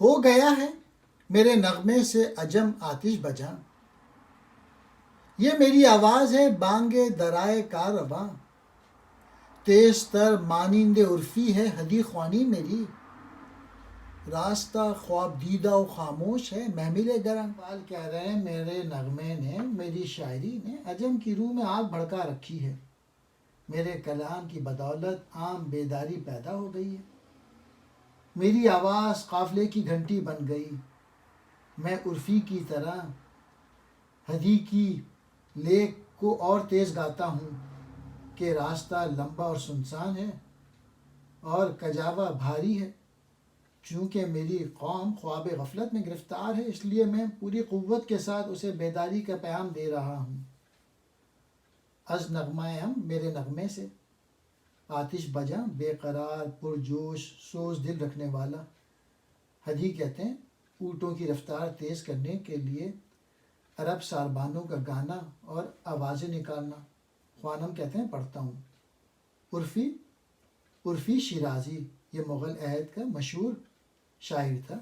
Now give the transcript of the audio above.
ہو گیا ہے میرے نغمے سے عجم آتش بجا، یہ میری آواز ہے بانگ درائے کارواں، تیز تر مانند عرفی ہے حدیث خوانی میری، راستہ خواب دیدہ و خاموش ہے محمل گراں۔ اقبال کہہ رہے ہیں میرے نغمے نے، میری شاعری نے عجم کی روح میں آگ بھڑکا رکھی ہے، میرے کلام کی بدولت عام بیداری پیدا ہو گئی ہے، میری آواز قافلے کی گھنٹی بن گئی، میں عرفی کی طرح ہدی کی لیک کو اور تیز گاتا ہوں کہ راستہ لمبا اور سنسان ہے اور کجاوا بھاری ہے، چونکہ میری قوم خواب غفلت میں گرفتار ہے اس لیے میں پوری قوت کے ساتھ اسے بیداری کا پیغام دے رہا ہوں۔ از نغمہ ہم میرے نغمے سے آتش بجاں بے قرار پرجوش سوز دل رکھنے والا۔ ہدی کہتے ہیں اونٹوں کی رفتار تیز کرنے کے لیے عرب ساربانوں کا گانا اور آوازیں نکالنا۔ خوانم کہتے ہیں پڑھتا ہوں۔ عرفی شیرازی یہ مغل عہد کا مشہور شاعر تھا۔